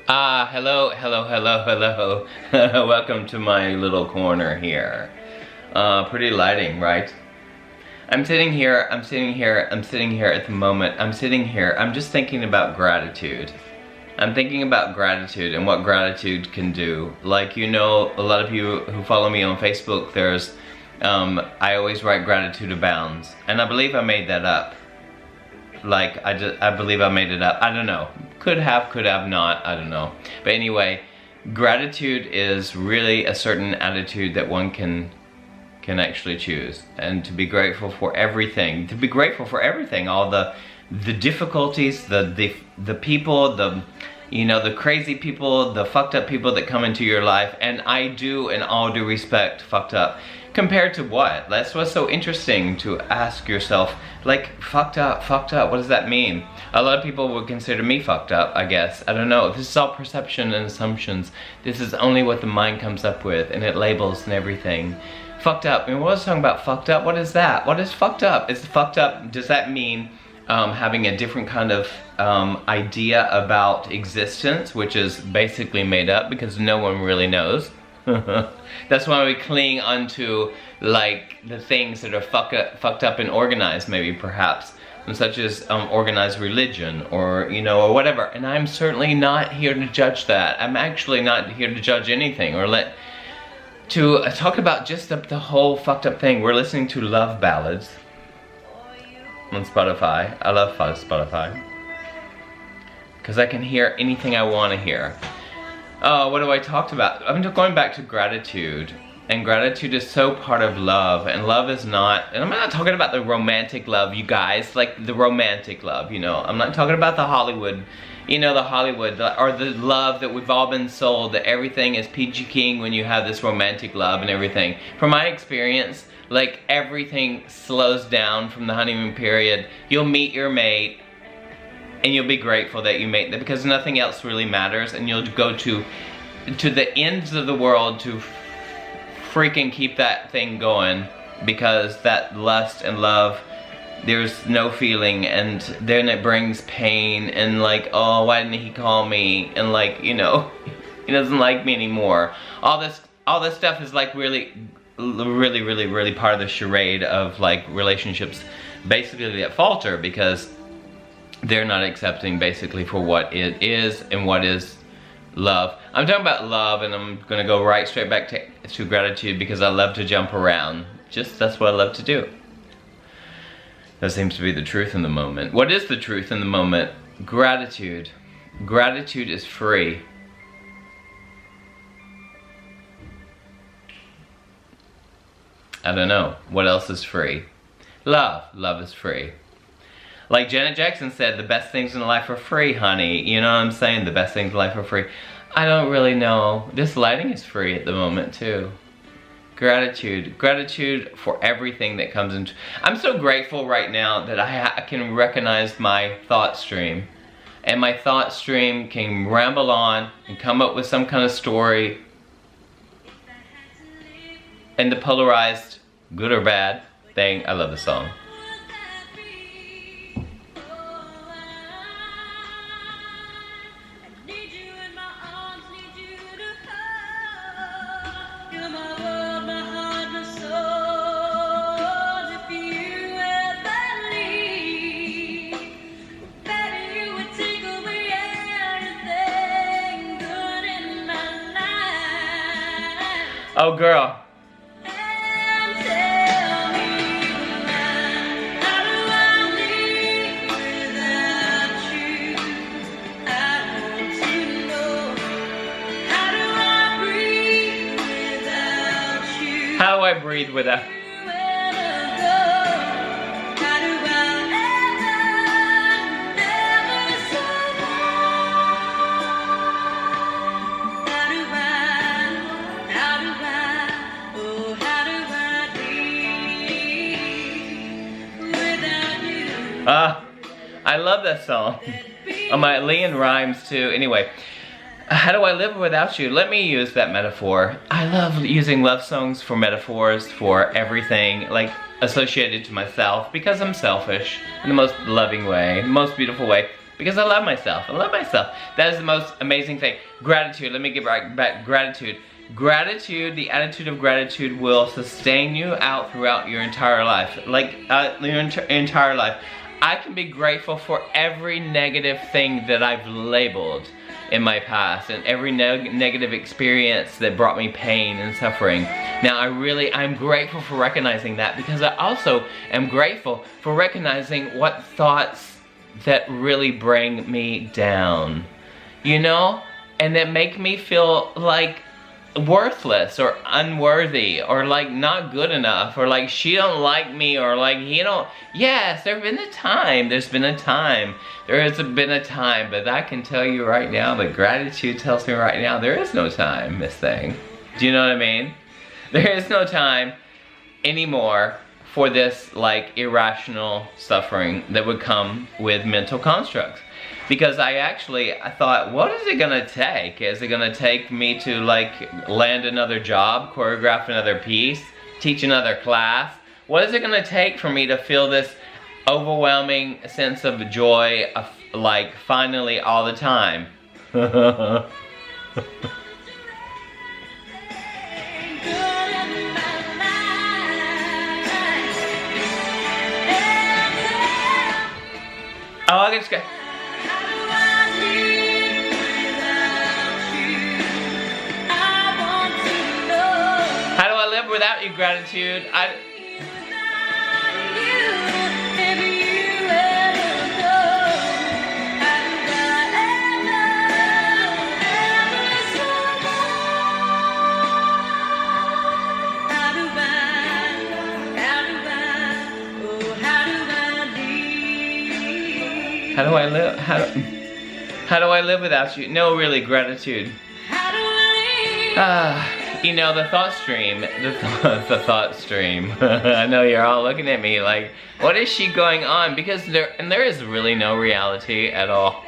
Hello. Welcome to my little corner here. Pretty lighting, right? I'm sitting here at the moment. I'm just thinking about gratitude. I'm thinking about gratitude and what gratitude can do. Like, you know, a lot of you who follow me on Facebook, I always write gratitude abounds. And I believe I made that up. Like, I believe I made it up. I don't know. Could have not. I don't know. But anyway, gratitude is really a certain attitude that one can actually choose. And to be grateful for everything. To be grateful for everything. All the difficulties, the people, the crazy people, the fucked up people that come into your life. And I do, in all due respect, fucked up. Compared to what? That's what's so interesting to ask yourself. Like, fucked up, what does that mean? A lot of people would consider me fucked up, I guess. I don't know. This is all perception and assumptions. This is only what the mind comes up with, and it labels and everything. Fucked up. I mean, what was I talking about fucked up? What is that? What is fucked up? Is fucked up, does that mean having a different kind of idea about existence, which is basically made up because no one really knows? That's why we cling onto, like, the things that are fucked up and organized, maybe, perhaps, such as organized religion, or, you know, or whatever. And I'm certainly not here to judge that. I'm actually not here to judge anything, or talk about just the whole fucked up thing. We're listening to love ballads on Spotify. I love Spotify because I can hear anything I want to hear. What do I talk about? I'm going back to gratitude, and gratitude is so part of love, and love is not, and I'm not talking about the romantic love, you guys, like the romantic love, you know. I'm not talking about the Hollywood, you know, or the love that we've all been sold, that everything is peachy keen when you have this romantic love and everything. From my experience, like, everything slows down from the honeymoon period. You'll meet your mate, and you'll be grateful that you made that, because nothing else really matters, and you'll go to the ends of the world to freaking keep that thing going, because that lust and love, there's no feeling, and then it brings pain, and like, oh, why didn't he call me, and like, you know, he doesn't like me anymore. All this stuff is like really part of the charade of, like, relationships basically that falter because they're not accepting basically for what it is and what is love. I'm talking about love, and I'm gonna go right straight back to gratitude because I love to jump around. That's what I love to do. That seems to be the truth in the moment. What is the truth in the moment? Gratitude. Gratitude is free. I don't know. What else is free? Love. Love is free. Like Janet Jackson said, the best things in life are free, honey. You know what I'm saying? The best things in life are free. I don't really know. This lighting is free at the moment, too. Gratitude. Gratitude for everything that comes into... I'm so grateful right now that I can recognize my thought stream. And my thought stream can ramble on and come up with some kind of story. And the polarized, good or bad thing. I love the song. Oh, girl. How do I breathe without... I love that song. Oh, my Leon rhymes too. Anyway, how do I live without you? Let me use that metaphor. I love using love songs for metaphors for everything, like associated to myself, because I'm selfish in the most loving way, the most beautiful way. because I love myself. I love myself. That is the most amazing thing. Gratitude, let me get right back. Gratitude. Gratitude, the attitude of gratitude will sustain you out throughout your entire life. Like, your entire life. I can be grateful for every negative thing that I've labeled in my past and every negative experience that brought me pain and suffering. Now I'm grateful for recognizing that, because I also am grateful for recognizing what thoughts that really bring me down, you know, and that make me feel like worthless or unworthy or like not good enough or like she don't like me or like he don't. Yes, there's been a time, but I can tell you right now, but gratitude tells me right now there is no time, Miss Thing. Do you know what I mean? There is no time anymore for this like irrational suffering that would come with mental constructs. Because I thought, what is it gonna take? Is it gonna take me to like land another job, choreograph another piece, teach another class? What is it gonna take for me to feel this overwhelming sense of joy, of, like finally all the time? How do I live without you, gratitude? How do I live? How do I live without you? No, really, gratitude. You know, the thought stream, the thought stream. I know you're all looking at me like, what is she going on? Because there is really no reality at all.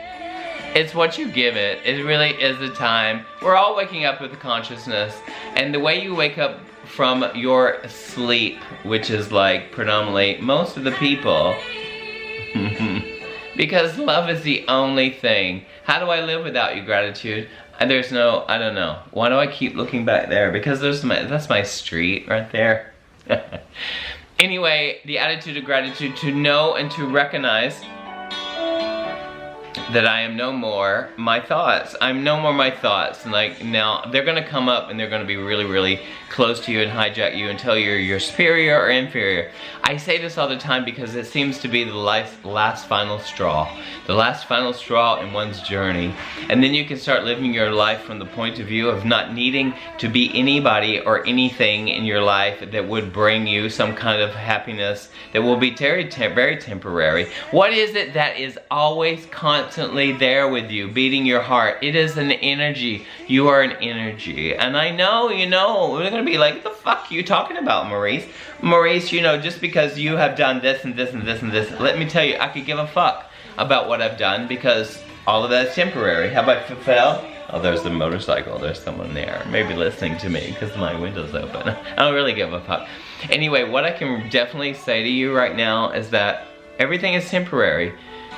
It's what you give it. It really is the time. We're all waking up with the consciousness, and the way you wake up from your sleep, which is like predominantly most of the people, because love is the only thing. How do I live without you, gratitude? And there's no, I don't know. Why do I keep looking back there? Because that's my street right there. Anyway, the attitude of gratitude, to know and to recognize that I am no more my thoughts. I'm no more my thoughts. And like, now they're gonna come up and they're gonna be really, really close to you and hijack you and tell you you're superior or inferior. I say this all the time because it seems to be the last final straw. The last final straw in one's journey. And then you can start living your life from the point of view of not needing to be anybody or anything in your life that would bring you some kind of happiness that will be very temporary. What is it that is always constantly there with you, beating your heart? It is an energy. You are an energy. And I know, you know, we're gonna be like, what the fuck are you talking about, Maurice? Maurice, you know, just because you have done this and this and this and this, let me tell you, I could give a fuck about what I've done, because all of that is temporary. Have I fulfilled? Oh, there's the motorcycle. There's someone there, maybe listening to me because my window's open. I don't really give a fuck. Anyway, what I can definitely say to you right now is that everything is temporary.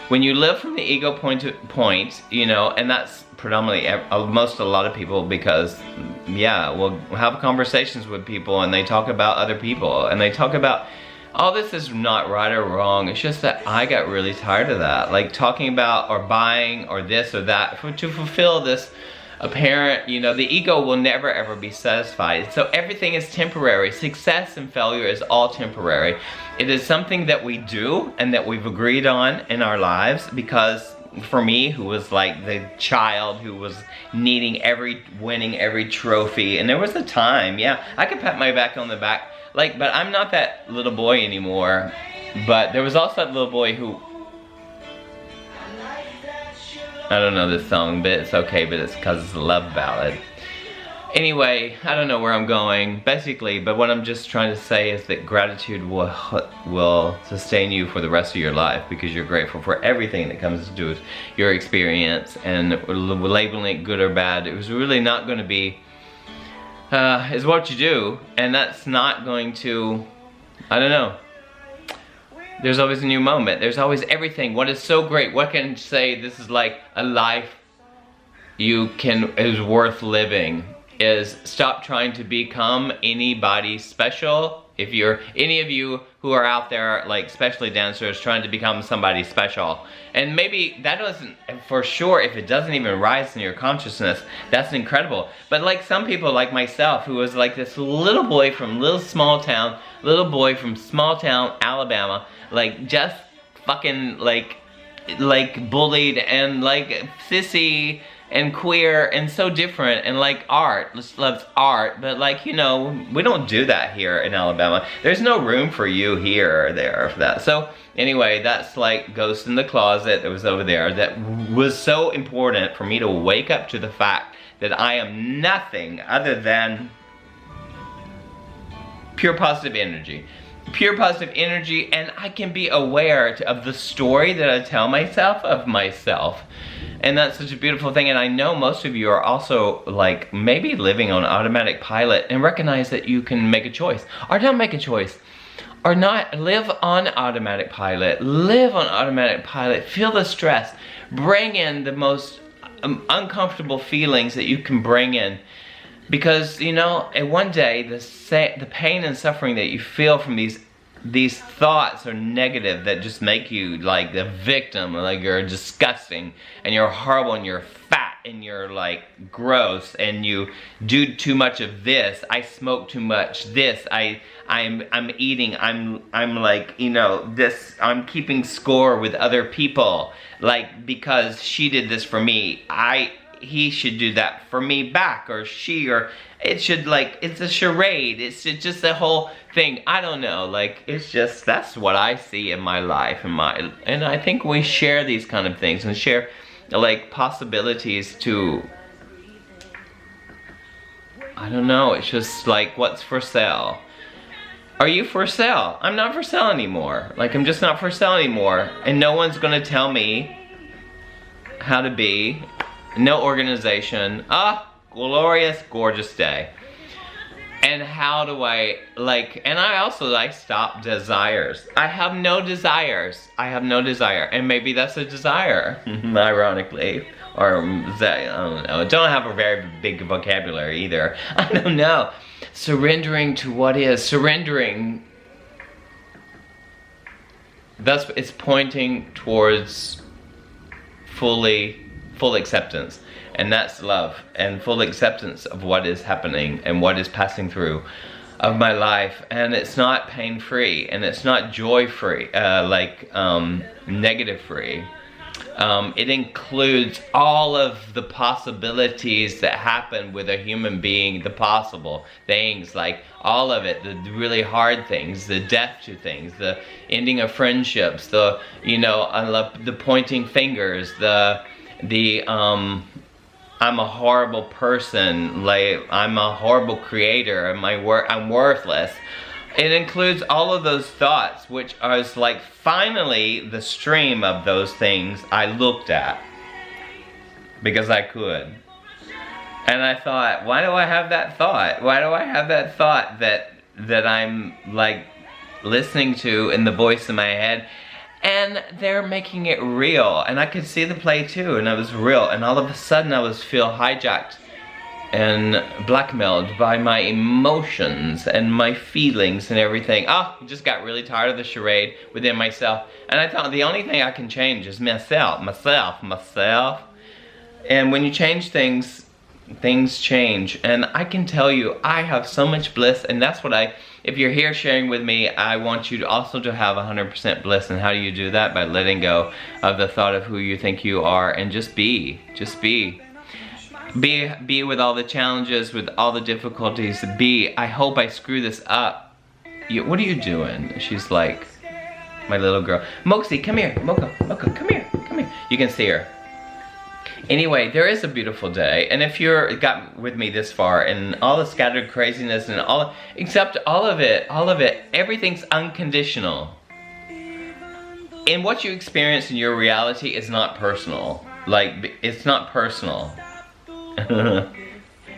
When you live from the ego point, you know, and that's predominantly a lot of people, because yeah, we'll have conversations with people and they talk about other people and they talk about, all this is not right or wrong. It's just that I got really tired of that, like talking about or buying or this or that to fulfill this apparent, you know, the ego will never ever be satisfied. So everything is temporary. Success and failure is all temporary. It is something that we do and that we've agreed on in our lives, because for me, who was like the child who was winning every trophy, and there was a time, yeah, I could pat my back on the back, like, but I'm not that little boy anymore. But there was also that little boy who, I don't know this song, but it's okay, but it's because it's a love ballad. Anyway, I don't know where I'm going, basically, but what I'm just trying to say is that gratitude will sustain you for the rest of your life, because you're grateful for everything that comes to do with your experience, and labeling it good or bad, it was really not going to be, is what you do, and that's not going to, I don't know. There's always a new moment. There's always everything. What is so great? What can say this is like a life is worth living? Is stop trying to become anybody special. If you're any of you who are out there, like especially dancers, trying to become somebody special, and maybe that doesn't, for sure, if it doesn't even rise in your consciousness, that's incredible. But like some people like myself, who was like this little boy from small town Alabama, like just fucking like bullied and like sissy and queer and so different, and like art, just loves art, but like, you know, we don't do that here in Alabama. There's no room for you here or there for that. So anyway, that's like Ghost in the Closet that was over there, that was so important for me to wake up to the fact that I am nothing other than pure positive energy. Pure positive energy, and I can be aware of the story that I tell myself of myself. And that's such a beautiful thing, and I know most of you are also like maybe living on automatic pilot and recognize that you can make a choice, or not make a choice, or not live on automatic pilot. Live on automatic pilot, feel the stress, bring in the most uncomfortable feelings that you can bring in. Because, you know, and one day the pain and suffering that you feel from these thoughts are negative, that just make you like the victim, or like you're disgusting and you're horrible and you're fat and you're like gross and you do too much of this. I smoke too much. This I'm eating. I'm like, you know, this. I'm keeping score with other people, like because she did this for me. He should do that for me back, or she, or it should, like, it's a charade. It's just the whole thing. I don't know, like, it's just, that's what I see in my life, and I think we share these kind of things and share like possibilities to, I don't know, it's just like, what's for sale? Are you for sale? I'm not for sale anymore. Like, I'm just not for sale anymore, and no one's gonna tell me how to be. No organization. Glorious, gorgeous day. And how do I, like, and I also like stop desires. I have no desires. I have no desire. And maybe that's a desire, ironically. Or that, I don't know. Don't have a very big vocabulary either. I don't know. Surrendering to what is. Surrendering. It's pointing towards full acceptance, and that's love, and full acceptance of what is happening and what is passing through of my life. And it's not pain-free, and it's not joy-free, negative-free. It includes all of the possibilities that happen with a human being, the possible things, like all of it, the really hard things, the death to things, the ending of friendships, the, you know, I love the pointing fingers, I'm a horrible person, like I'm a horrible creator, and I'm worthless. It includes all of those thoughts, which are like finally the stream of those things I looked at because I could. And I thought, why do I have that thought? Why do I have that thought that I'm like listening to in the voice in my head? And they're making it real, and I could see the play too, and it was real, and all of a sudden I feel hijacked and blackmailed by my emotions and my feelings and everything. I just got really tired of the charade within myself, and I thought the only thing I can change is myself. And when you change things, things change, and I can tell you, I have so much bliss, and that's what if you're here sharing with me, I want you to also to have 100% bliss. And how do you do that? By letting go of the thought of who you think you are, and just be. Be with all the challenges, with all the difficulties. Be. I hope I screw this up. What are you doing? She's like, my little girl. Moxie, come here. Moko, come here. You can see her. Anyway, there is a beautiful day, and if you're got with me this far, and all the scattered craziness and except all of it, everything's unconditional. And what you experience in your reality is not personal. Like, it's not personal.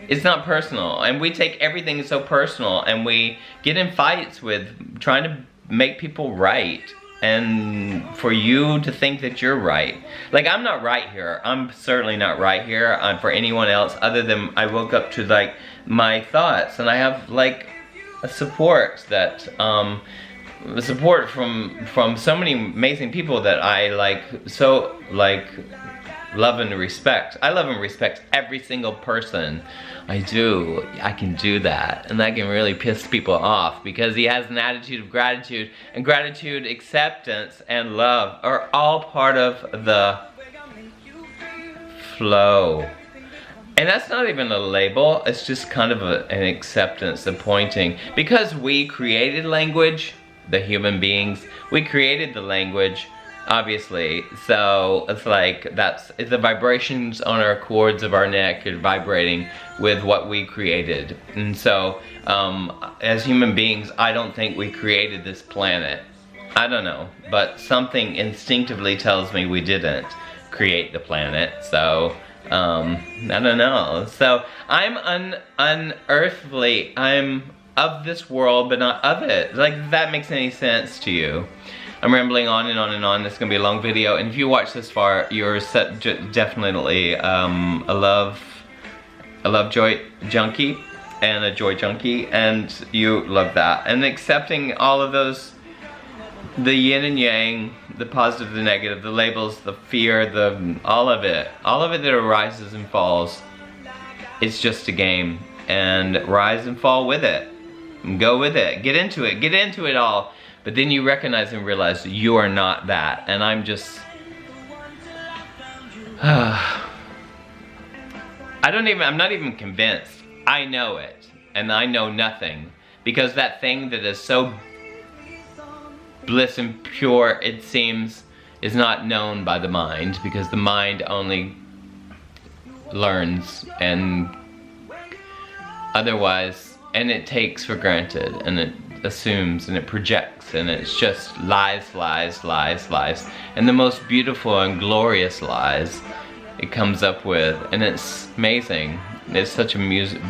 It's not personal, and we take everything so personal, and we get in fights with trying to make people right. and for you to think that you're right. Like, I'm not right here. I'm certainly not right here for anyone else other than I woke up to like my thoughts, and I have like a support that support from so many amazing people that I love and respect. I love and respect every single person. I do. I can do that, and that can really piss people off because he has an attitude of gratitude, and gratitude, acceptance, and love are all part of the flow. And that's not even a label, it's just kind of an acceptance, a pointing. Because we created language, the human beings, we created the language, obviously. So it's like, it's the vibrations on our cords of our neck are vibrating with what we created. And so, as human beings, I don't think we created this planet. I don't know, but something instinctively tells me we didn't create the planet, so I don't know. So I'm unearthly. I'm of this world, but not of it. Like, if that makes any sense to you. I'm rambling on and on and on. This is gonna be a long video, and if you watch this far, you're definitely a love joy junkie and a joy junkie, and you love that. And accepting all of those, the yin and yang, the positive, the negative, the labels, the fear, all of it that arises and falls, it's just a game. And rise and fall with it. Go with it. Get into it all. But then you recognize and realize you are not that. And I'm just... I'm not even convinced. I know it. And I know nothing. Because that thing that is so bliss and pure, it seems, is not known by the mind, because the mind only learns and otherwise, and it takes for granted, and it assumes, and it projects, and it's just lies, lies, lies, lies, and the most beautiful and glorious lies it comes up with, and it's amazing. It's such a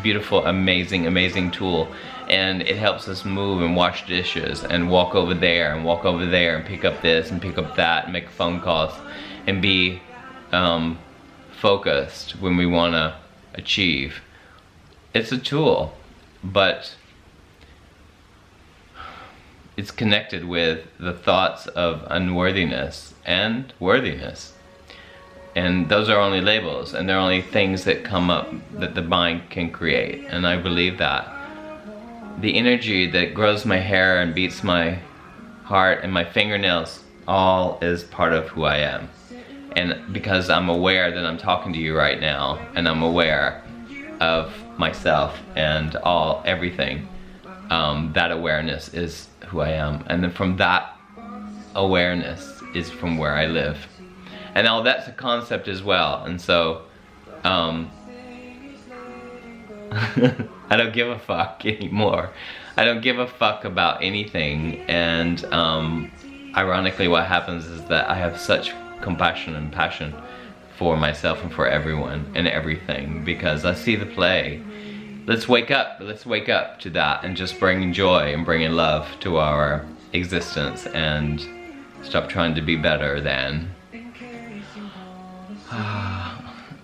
beautiful, amazing, amazing tool. And it helps us move and wash dishes and walk over there and walk over there and pick up this and pick up that and make phone calls and be focused when we want to achieve. It's a tool, but it's connected with the thoughts of unworthiness and worthiness. And those are only labels, and they're only things that come up that the mind can create, and I believe that. The energy that grows my hair and beats my heart and my fingernails, all is part of who I am. And because I'm aware that I'm talking to you right now, and I'm aware of myself and everything, that awareness is who I am. And then from that awareness is from where I live. And all that's a concept as well. And so, I don't give a fuck anymore. I don't give a fuck about anything, and ironically what happens is that I have such compassion and passion for myself and for everyone and everything, because I see the play. Let's wake up to that and just bring joy and bring love to our existence and stop trying to be better than.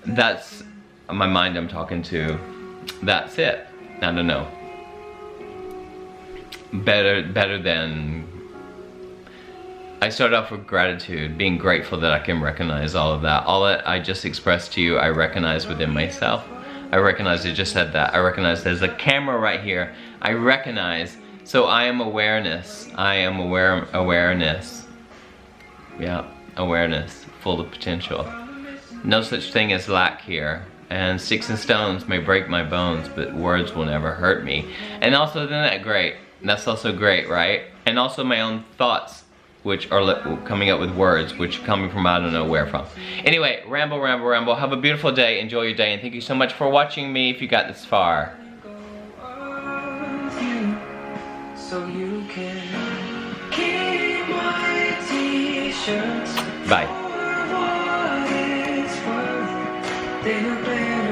That's my mind I'm talking to. That's it. I don't know. Better than... I start off with gratitude, being grateful that I can recognize all of that. All that I just expressed to you, I recognize within myself. I recognize I just said that. I recognize there's a camera right here. I recognize. So I am awareness. I am awareness. Yeah, awareness, full of potential. No such thing as lack here. And sticks and stones may break my bones, but words will never hurt me. And also, isn't that great? That's also great, right? And also my own thoughts, which are coming up with words, which are coming from I don't know where from. Anyway, ramble, ramble, ramble. Have a beautiful day. Enjoy your day. And thank you so much for watching me if you got this far. So you can keep my t-shirts. Bye. They